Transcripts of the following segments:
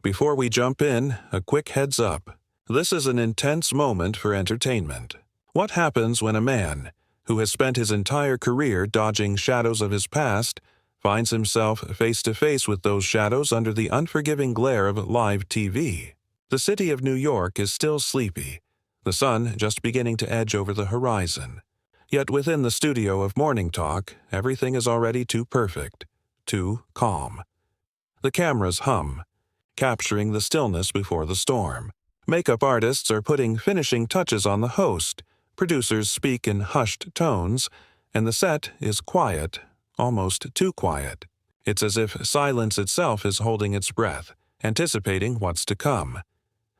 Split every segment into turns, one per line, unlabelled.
Before we jump in, a quick heads up. This is an intense moment for entertainment. What happens when a man, who has spent his entire career dodging shadows of his past, finds himself face to face with those shadows under the unforgiving glare of live TV? The city of New York is still sleepy, the sun just beginning to edge over the horizon. Yet within the studio of Morning Talk, everything is already too perfect, too calm. The cameras hum, capturing the stillness before the storm. Makeup artists are putting finishing touches on the host, producers speak in hushed tones, and the set is quiet, almost too quiet. It's as if silence itself is holding its breath, anticipating what's to come.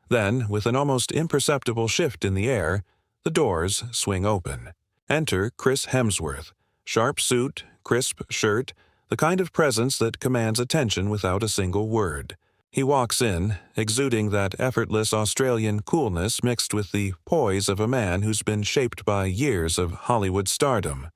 Then, with an almost imperceptible shift in the air, the doors swing open. Enter Chris Hemsworth, sharp suit, crisp shirt, the kind of presence that commands attention without a single word. He walks in, exuding that effortless Australian coolness mixed with the poise of a man who's been shaped by years of Hollywood stardom.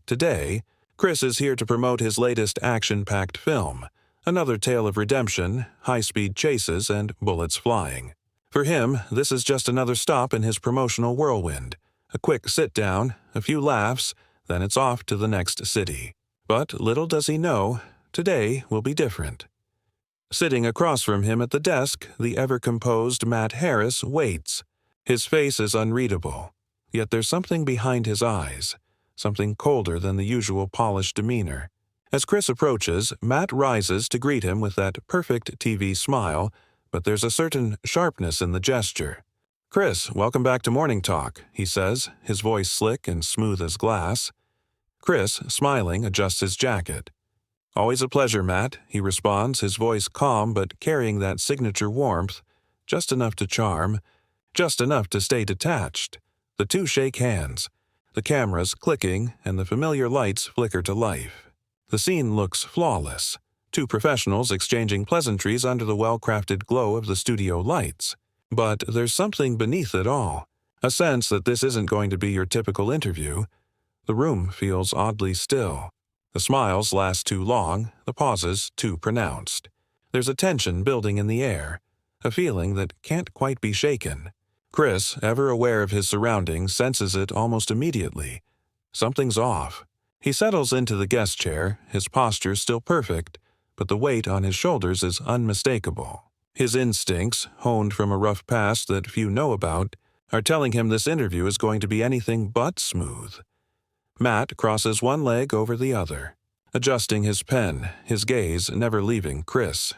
Today, Chris is here to promote his latest action-packed film, another tale of redemption, high-speed chases, and bullets flying. For him, this is just another stop in his promotional whirlwind. A quick sit-down, a few laughs, then it's off to the next city. But little does he know, today will be different. Sitting across from him at the desk, the ever-composed Matt Harris waits. His face is unreadable, yet there's something behind his eyes, something colder than the usual polished demeanor. As Chris approaches, Matt rises to greet him with that perfect TV smile, but there's a certain sharpness in the gesture. "Chris, welcome back to Morning Talk," he says, his voice slick and smooth as glass. Chris, smiling, adjusts his jacket. "Always a pleasure, Matt," he responds, his voice calm but carrying that signature warmth, just enough to charm, just enough to stay detached. The two shake hands, the cameras clicking and the familiar lights flicker to life. The scene looks flawless, two professionals exchanging pleasantries under the well-crafted glow of the studio lights. But there's something beneath it all, a sense that this isn't going to be your typical interview. The room feels oddly still. The smiles last too long, the pauses too pronounced. There's a tension building in the air, a feeling that can't quite be shaken. Chris, ever aware of his surroundings, senses it almost immediately. Something's off. He settles into the guest chair, his posture still perfect, but the weight on his shoulders is unmistakable. His instincts, honed from a rough past that few know about, are telling him this interview is going to be anything but smooth. Matt crosses one leg over the other, adjusting his pen, his gaze never leaving Chris.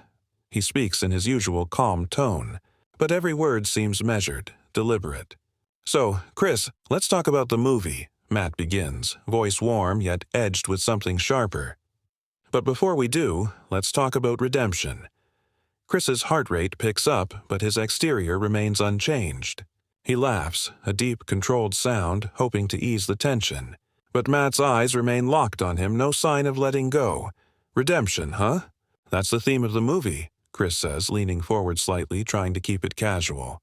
He speaks in his usual calm tone, but every word seems measured, deliberate. "So, Chris, let's talk about the movie," Matt begins, voice warm yet edged with something sharper. "But before we do, let's talk about redemption." Chris's heart rate picks up, but his exterior remains unchanged. He laughs, a deep, controlled sound, hoping to ease the tension. But Matt's eyes remain locked on him, no sign of letting go. "Redemption, huh? That's the theme of the movie," Chris says, leaning forward slightly, trying to keep it casual.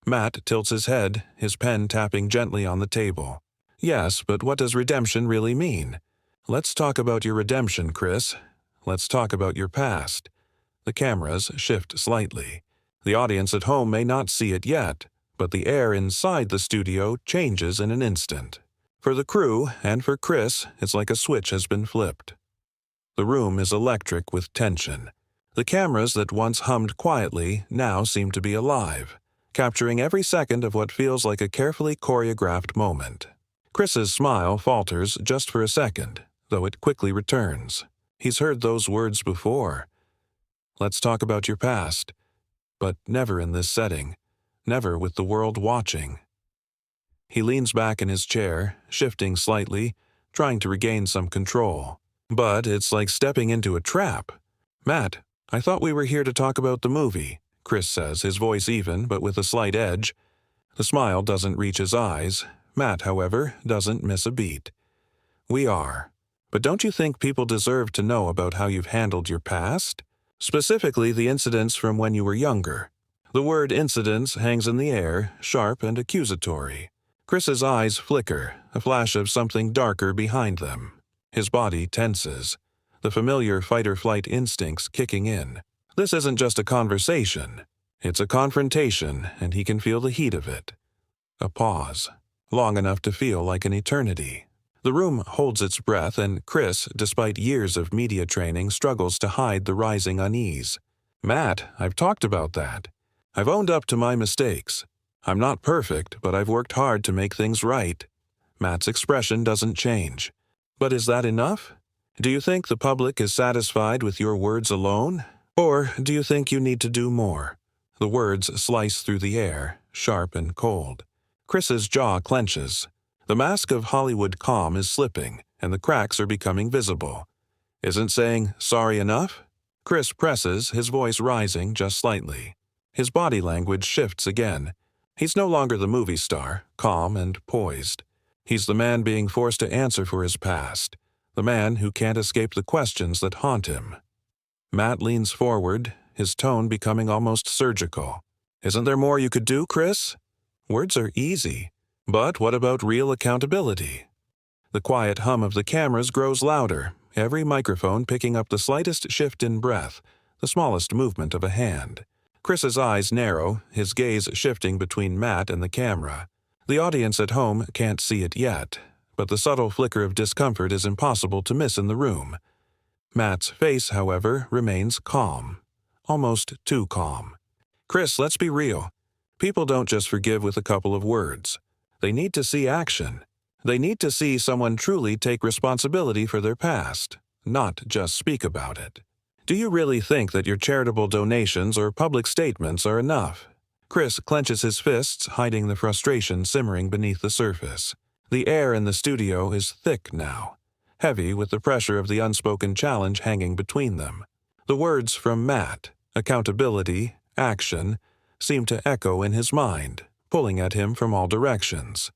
Matt tilts his head, his pen tapping gently on the table. "Yes, but what does redemption really mean? Let's talk about your redemption, Chris. Let's talk about your past." The cameras shift slightly. The audience at home may not see it yet, but the air inside the studio changes in an instant. For the crew, and for Chris, it's like a switch has been flipped. The room is electric with tension. The cameras that once hummed quietly now seem to be alive, capturing every second of what feels like a carefully choreographed moment. Chris's smile falters just for a second, though it quickly returns. He's heard those words before. Let's talk about your past. But never in this setting, never with the world watching. He leans back in his chair, shifting slightly, trying to regain some control. But it's like stepping into a trap. "Matt, I thought we were here to talk about the movie," Chris says, his voice even, but with a slight edge. The smile doesn't reach his eyes. Matt, however, doesn't miss a beat. "We are. But don't you think people deserve to know about how you've handled your past? Specifically the incidents from when you were younger." The word incidents hangs in the air, sharp and accusatory. Chris's eyes flicker, a flash of something darker behind them. His body tenses, the familiar fight-or-flight instincts kicking in. This isn't just a conversation. It's a confrontation, and he can feel the heat of it. A pause, long enough to feel like an eternity. The room holds its breath, and Chris, despite years of media training, struggles to hide the rising unease. Matt, I've talked about that. I've owned up to my mistakes. I'm not perfect, but I've worked hard to make things right. Matt's expression doesn't change. But is that enough? Do you think the public is satisfied with your words alone? Or do you think you need to do more? The words slice through the air, sharp and cold. Chris's jaw clenches. The mask of Hollywood calm is slipping, and the cracks are becoming visible. Isn't saying sorry enough? Chris presses, his voice rising just slightly. His body language shifts again. He's no longer the movie star, calm and poised. He's the man being forced to answer for his past, the man who can't escape the questions that haunt him. Matt leans forward, his tone becoming almost surgical. Isn't there more you could do, Chris? Words are easy, but what about real accountability? The quiet hum of the cameras grows louder, every microphone picking up the slightest shift in breath, the smallest movement of a hand. Chris's eyes narrow, his gaze shifting between Matt and the camera. The audience at home can't see it yet, but the subtle flicker of discomfort is impossible to miss in the room. Matt's face, however, remains calm. Almost too calm. Chris, let's be real. People don't just forgive with a couple of words. They need to see action. They need to see someone truly take responsibility for their past, not just speak about it. Do you really think that your charitable donations or public statements are enough? Chris clenches his fists, hiding the frustration simmering beneath the surface. The air in the studio is thick now, heavy with the pressure of the unspoken challenge hanging between them. The words from Matt, accountability, action, seem to echo in his mind, pulling at him from all directions.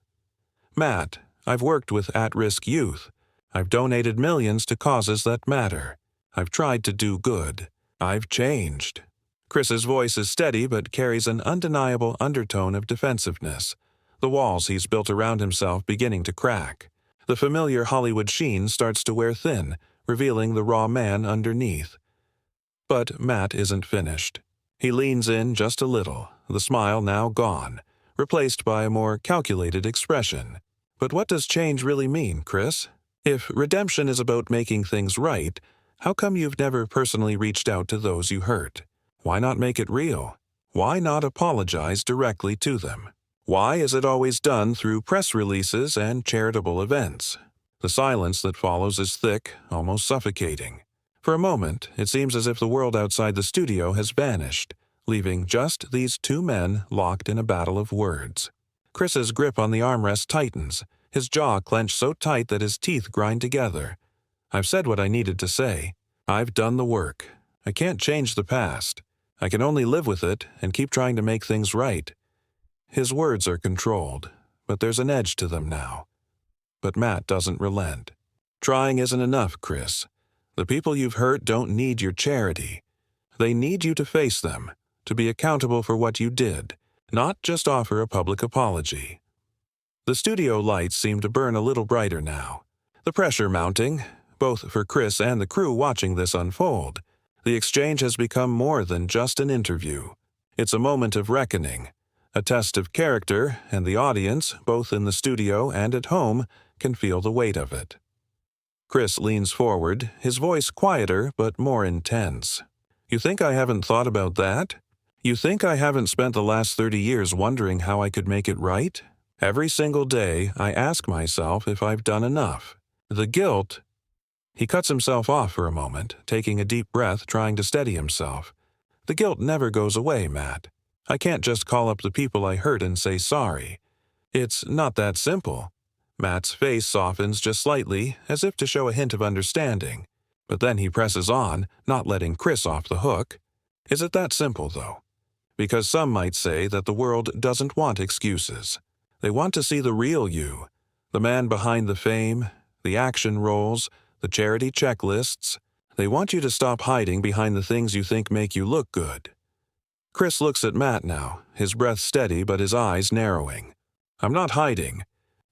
Matt, I've worked with at-risk youth. I've donated millions to causes that matter. I've tried to do good. I've changed. Chris's voice is steady but carries an undeniable undertone of defensiveness, the walls he's built around himself beginning to crack. The familiar Hollywood sheen starts to wear thin, revealing the raw man underneath. But Matt isn't finished. He leans in just a little, the smile now gone, replaced by a more calculated expression. But what does change really mean, Chris? If redemption is about making things right, how come you've never personally reached out to those you hurt? Why not make it real? Why not apologize directly to them? Why is it always done through press releases and charitable events? The silence that follows is thick, almost suffocating. For a moment, it seems as if the world outside the studio has vanished, leaving just these two men locked in a battle of words. Chris's grip on the armrest tightens, his jaw clenched so tight that his teeth grind together. I've said what I needed to say. I've done the work. I can't change the past. I can only live with it and keep trying to make things right. His words are controlled, but there's an edge to them now. But Matt doesn't relent. Trying isn't enough, Chris. The people you've hurt don't need your charity. They need you to face them, to be accountable for what you did, not just offer a public apology. The studio lights seem to burn a little brighter now. The pressure mounting, both for Chris and the crew watching this unfold. The exchange has become more than just an interview. It's a moment of reckoning, a test of character, and the audience, both in the studio and at home, can feel the weight of it. Chris leans forward, his voice quieter but more intense. You think I haven't thought about that? You think I haven't spent the last 30 years wondering how I could make it right? Every single day, I ask myself if I've done enough. The guilt... He cuts himself off for a moment, taking a deep breath, trying to steady himself. The guilt never goes away, Matt. I can't just call up the people I hurt and say sorry. It's not that simple. Matt's face softens just slightly, as if to show a hint of understanding. But then he presses on, not letting Chris off the hook. Is it that simple, though? Because some might say that the world doesn't want excuses. They want to see the real you, the man behind the fame, the action roles, the charity checklists. They want you to stop hiding behind the things you think make you look good. Chris looks at Matt now, his breath steady but his eyes narrowing. I'm not hiding.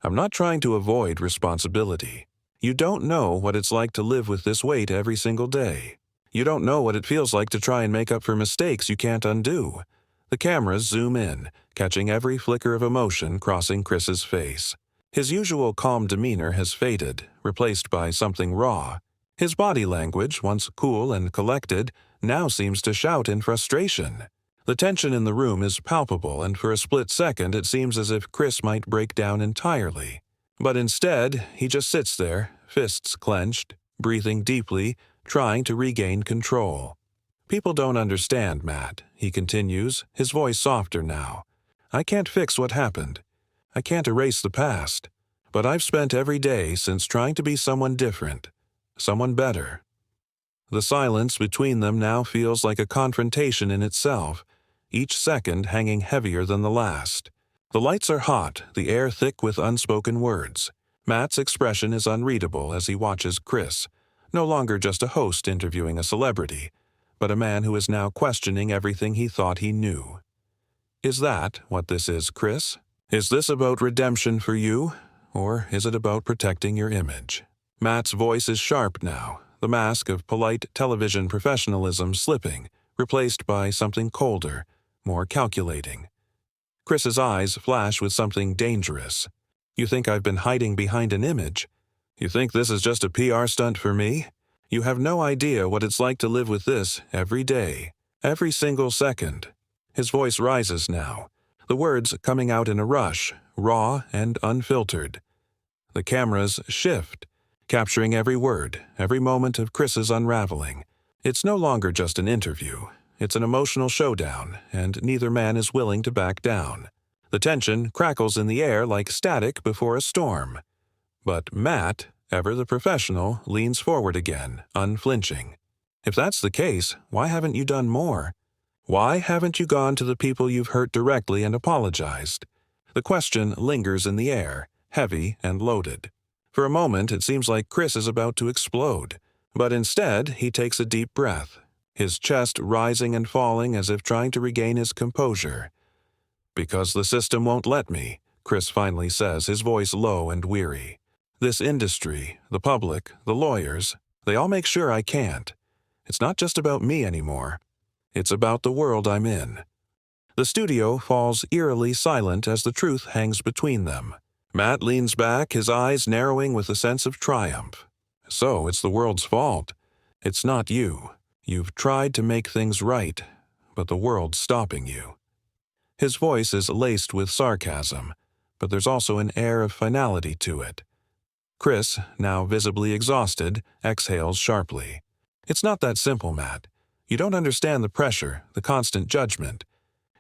I'm not trying to avoid responsibility. You don't know what it's like to live with this weight every single day. You don't know what it feels like to try and make up for mistakes you can't undo. The cameras zoom in, catching every flicker of emotion crossing Chris's face. His usual calm demeanor has faded, replaced by something raw. His body language, once cool and collected, now seems to shout in frustration. The tension in the room is palpable, and for a split second it seems as if Chris might break down entirely. But instead, he just sits there, fists clenched, breathing deeply, trying to regain control. "People don't understand, Matt," he continues, his voice softer now. "I can't fix what happened. I can't erase the past. But I've spent every day since trying to be someone different, someone better." The silence between them now feels like a confrontation in itself, each second hanging heavier than the last. The lights are hot, the air thick with unspoken words. Matt's expression is unreadable as he watches Chris, no longer just a host interviewing a celebrity, but a man who is now questioning everything he thought he knew. "Is that what this is, Chris? Is this about redemption for you, or is it about protecting your image?" Matt's voice is sharp now, the mask of polite television professionalism slipping, replaced by something colder, more calculating. Chris's eyes flash with something dangerous. "You think I've been hiding behind an image? You think this is just a PR stunt for me? You have no idea what it's like to live with this every day, every single second." His voice rises now, the words coming out in a rush, raw and unfiltered. The cameras shift, capturing every word, every moment of Chris's unraveling. It's no longer just an interview. It's an emotional showdown, and neither man is willing to back down. The tension crackles in the air like static before a storm. But Matt, ever the professional, leans forward again, unflinching. "If that's the case, why haven't you done more? Why haven't you gone to the people you've hurt directly and apologized?" The question lingers in the air, heavy and loaded. For a moment, it seems like Chris is about to explode, but instead, he takes a deep breath, his chest rising and falling as if trying to regain his composure. "Because the system won't let me," Chris finally says, his voice low and weary. "This industry, the public, the lawyers, they all make sure I can't. It's not just about me anymore. It's about the world I'm in." The studio falls eerily silent as the truth hangs between them. Matt leans back, his eyes narrowing with a sense of triumph. "So it's the world's fault. It's not you. You've tried to make things right, but the world's stopping you." His voice is laced with sarcasm, but there's also an air of finality to it. Chris, now visibly exhausted, exhales sharply. "It's not that simple, Matt. You don't understand the pressure, the constant judgment.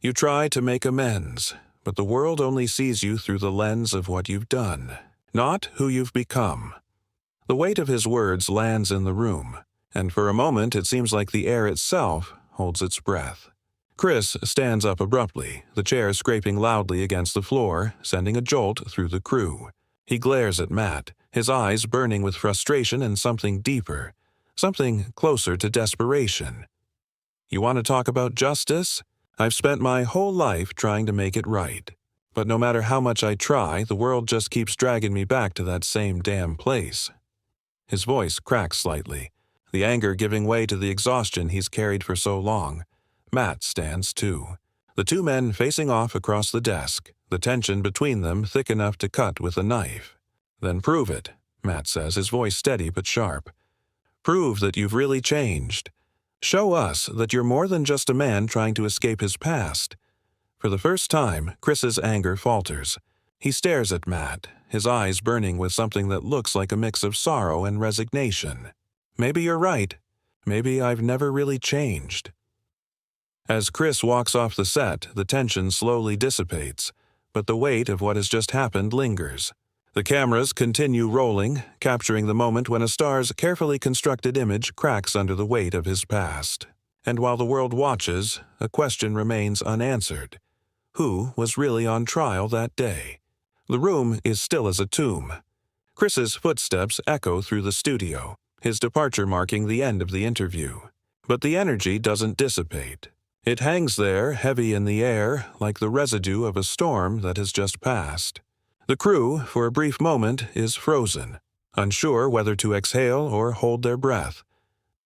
You try to make amends, but the world only sees you through the lens of what you've done, not who you've become." The weight of his words lands in the room, and for a moment it seems like the air itself holds its breath. Chris stands up abruptly, the chair scraping loudly against the floor, sending a jolt through the crew. He glares at Matt, his eyes burning with frustration and something deeper, something closer to desperation. "You want to talk about justice? I've spent my whole life trying to make it right. But no matter how much I try, the world just keeps dragging me back to that same damn place." His voice cracks slightly, the anger giving way to the exhaustion he's carried for so long. Matt stands too, the two men facing off across the desk, the tension between them thick enough to cut with a knife. "Then prove it," Matt says, his voice steady but sharp. "Prove that you've really changed. Show us that you're more than just a man trying to escape his past." For the first time, Chris's anger falters. He stares at Matt, his eyes burning with something that looks like a mix of sorrow and resignation. "Maybe you're right. Maybe I've never really changed." As Chris walks off the set, the tension slowly dissipates, but the weight of what has just happened lingers. The cameras continue rolling, capturing the moment when a star's carefully constructed image cracks under the weight of his past. And while the world watches, a question remains unanswered. Who was really on trial that day? The room is still as a tomb. Chris's footsteps echo through the studio, his departure marking the end of the interview. But the energy doesn't dissipate. It hangs there, heavy in the air, like the residue of a storm that has just passed. The crew, for a brief moment, is frozen, unsure whether to exhale or hold their breath.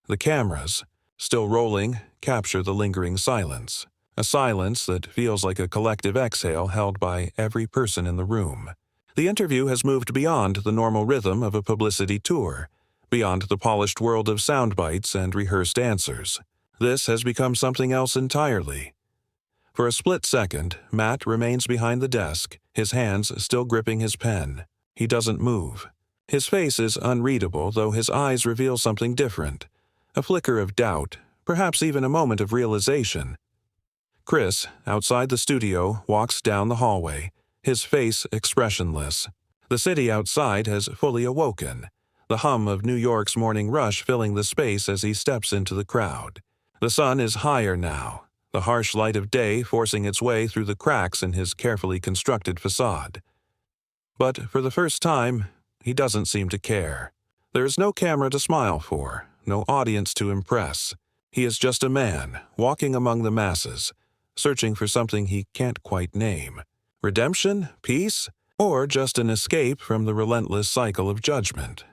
The cameras, still rolling, capture the lingering silence. A silence that feels like a collective exhale held by every person in the room. The interview has moved beyond the normal rhythm of a publicity tour, beyond the polished world of sound bites and rehearsed answers. This has become something else entirely. For a split second, Matt remains behind the desk, his hands still gripping his pen. He doesn't move. His face is unreadable, though his eyes reveal something different. A flicker of doubt, perhaps even a moment of realization. Chris, outside the studio, walks down the hallway, his face expressionless. The city outside has fully awoken, the hum of New York's morning rush filling the space as he steps into the crowd. The sun is higher now, the harsh light of day forcing its way through the cracks in his carefully constructed facade. But for the first time, he doesn't seem to care. There is no camera to smile for, no audience to impress. He is just a man, walking among the masses, searching for something he can't quite name. Redemption? Peace? Or just an escape from the relentless cycle of judgment?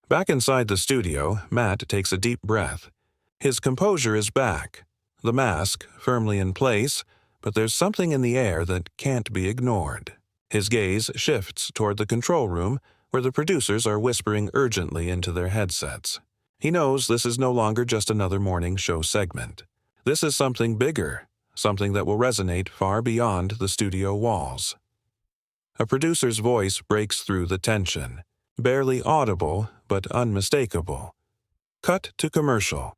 Back inside the studio, Matt takes a deep breath. His composure is back. The mask, firmly in place, but there's something in the air that can't be ignored. His gaze shifts toward the control room, where the producers are whispering urgently into their headsets. He knows this is no longer just another morning show segment. This is something bigger, something that will resonate far beyond the studio walls. A producer's voice breaks through the tension, barely audible but unmistakable. Cut to commercial.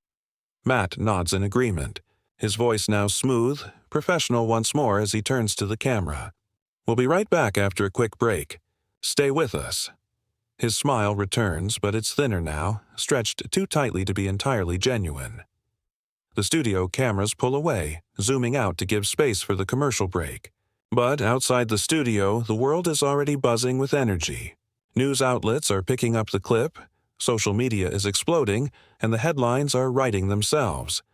Matt nods in agreement, his voice now smooth, professional once more as he turns to the camera. We'll be right back after a quick break. Stay with us. His smile returns, but it's thinner now, stretched too tightly to be entirely genuine. The studio cameras pull away, zooming out to give space for the commercial break. But outside the studio, the world is already buzzing with energy. News outlets are picking up the clip, social media is exploding, and the headlines are writing themselves.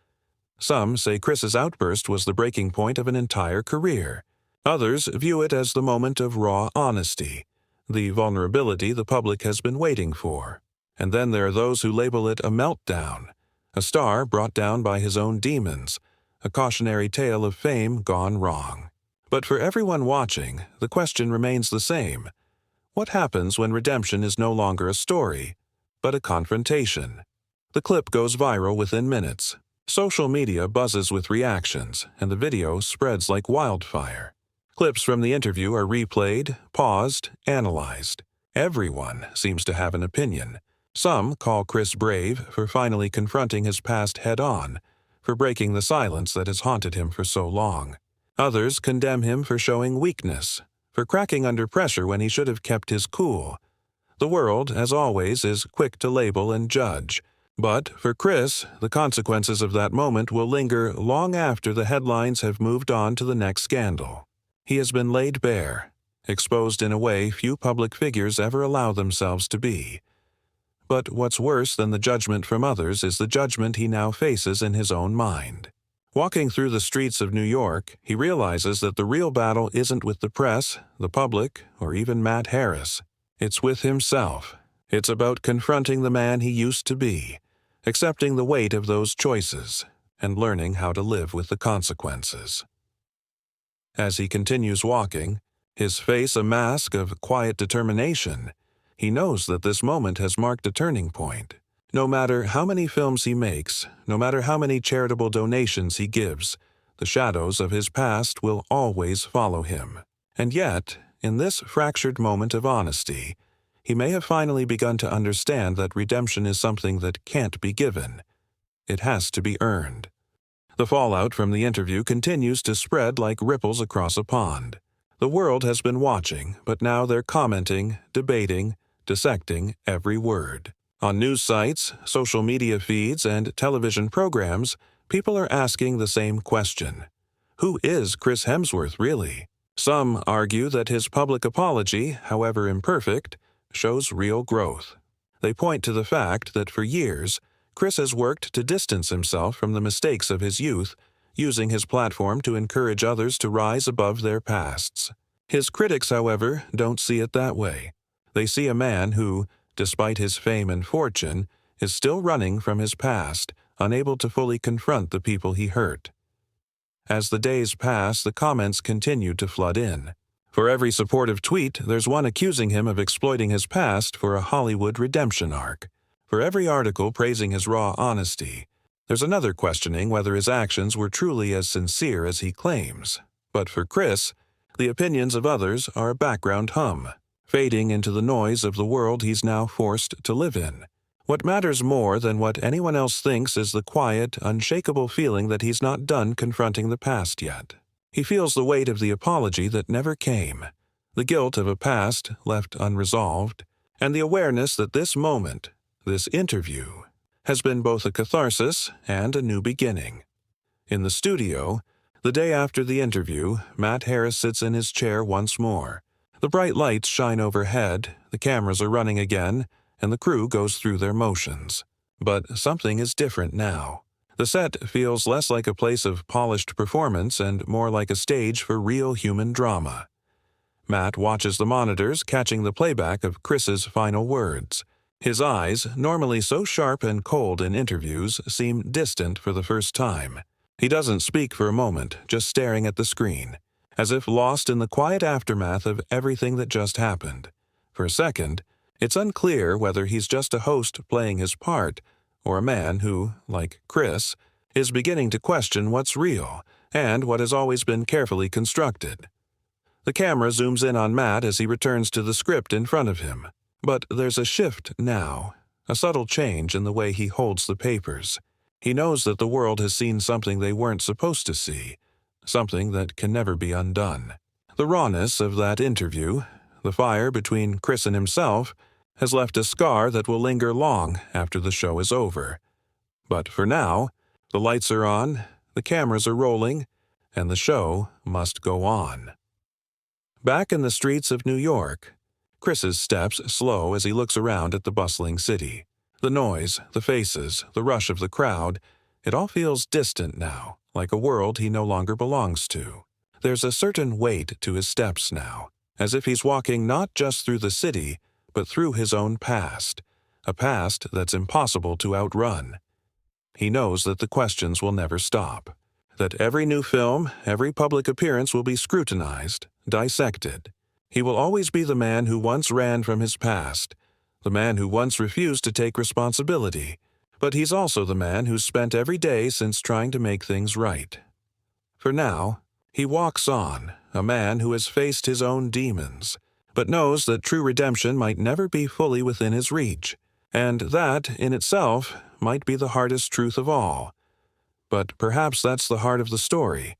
Some say Chris's outburst was the breaking point of an entire career. Others view it as the moment of raw honesty, the vulnerability the public has been waiting for. And then there are those who label it a meltdown, a star brought down by his own demons, a cautionary tale of fame gone wrong. But for everyone watching, the question remains the same. What happens when redemption is no longer a story, but a confrontation? The clip goes viral within minutes. Social media buzzes with reactions, and the video spreads like wildfire. Clips from the interview are replayed, paused, analyzed. Everyone seems to have an opinion. Some call Chris brave for finally confronting his past head-on, for breaking the silence that has haunted him for so long. Others condemn him for showing weakness, for cracking under pressure when he should have kept his cool. The world, as always, is quick to label and judge. But for Chris, the consequences of that moment will linger long after the headlines have moved on to the next scandal. He has been laid bare, exposed in a way few public figures ever allow themselves to be. But what's worse than the judgment from others is the judgment he now faces in his own mind. Walking through the streets of New York, he realizes that the real battle isn't with the press, the public, or even Matt Harris. It's with himself. It's about confronting the man he used to be, accepting the weight of those choices, and learning how to live with the consequences. As he continues walking, his face a mask of quiet determination, he knows that this moment has marked a turning point. No matter how many films he makes, no matter how many charitable donations he gives, the shadows of his past will always follow him. And yet, in this fractured moment of honesty, he may have finally begun to understand that redemption is something that can't be given. It has to be earned. The fallout from the interview continues to spread like ripples across a pond. The world has been watching, but now they're commenting, debating, dissecting every word. On news sites, social media feeds, and television programs, people are asking the same question. Who is Chris Hemsworth really? Some argue that his public apology, however imperfect, shows real growth. They point to the fact that for years, Chris has worked to distance himself from the mistakes of his youth, using his platform to encourage others to rise above their pasts. His critics, however, don't see it that way. They see a man who, despite his fame and fortune, is still running from his past, unable to fully confront the people he hurt. As the days pass, the comments continue to flood in. For every supportive tweet, there's one accusing him of exploiting his past for a Hollywood redemption arc. For every article praising his raw honesty, there's another questioning whether his actions were truly as sincere as he claims. But for Chris, the opinions of others are a background hum, fading into the noise of the world he's now forced to live in. What matters more than what anyone else thinks is the quiet, unshakable feeling that he's not done confronting the past yet. He feels the weight of the apology that never came, the guilt of a past left unresolved, and the awareness that this moment, this interview, has been both a catharsis and a new beginning. In the studio, the day after the interview, Matt Harris sits in his chair once more. The bright lights shine overhead, the cameras are running again, and the crew goes through their motions. But something is different now. The set feels less like a place of polished performance and more like a stage for real human drama. Matt watches the monitors, catching the playback of Chris's final words. His eyes, normally so sharp and cold in interviews, seem distant for the first time. He doesn't speak for a moment, just staring at the screen, as if lost in the quiet aftermath of everything that just happened. For a second, it's unclear whether he's just a host playing his part, or a man who, like Chris, is beginning to question what's real and what has always been carefully constructed. The camera zooms in on Matt as he returns to the script in front of him. But there's a shift now, a subtle change in the way he holds the papers. He knows that the world has seen something they weren't supposed to see, something that can never be undone. The rawness of that interview, the fire between Chris and himself, has left a scar that will linger long after the show is over. But for now, the lights are on, the cameras are rolling, and the show must go on. Back in the streets of New York, Chris's steps slow as he looks around at the bustling city. The noise, the faces, the rush of the crowd, it all feels distant now, like a world he no longer belongs to. There's a certain weight to his steps now, as if he's walking not just through the city, but through his own past, a past that's impossible to outrun. He knows that the questions will never stop, that every new film, every public appearance will be scrutinized, dissected. He will always be the man who once ran from his past, the man who once refused to take responsibility, but he's also the man who's spent every day since trying to make things right. For now, he walks on, a man who has faced his own demons, but knows that true redemption might never be fully within his reach, and that, in itself, might be the hardest truth of all. But perhaps that's the heart of the story.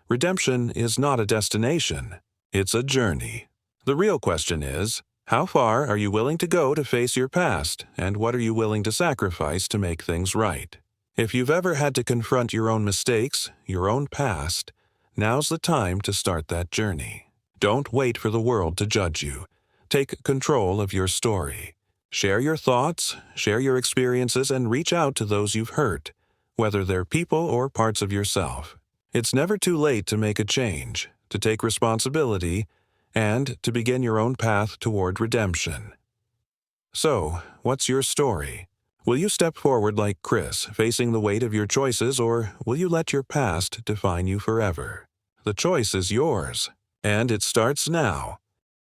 Redemption is not a destination, it's a journey. The real question is, how far are you willing to go to face your past, and what are you willing to sacrifice to make things right? If you've ever had to confront your own mistakes, your own past, now's the time to start that journey. Don't wait for the world to judge you. Take control of your story. Share your thoughts, share your experiences, and reach out to those you've hurt, whether they're people or parts of yourself. It's never too late to make a change, to take responsibility, and to begin your own path toward redemption. So, what's your story? Will you step forward like Chris, facing the weight of your choices, or will you let your past define you forever? The choice is yours, and it starts now.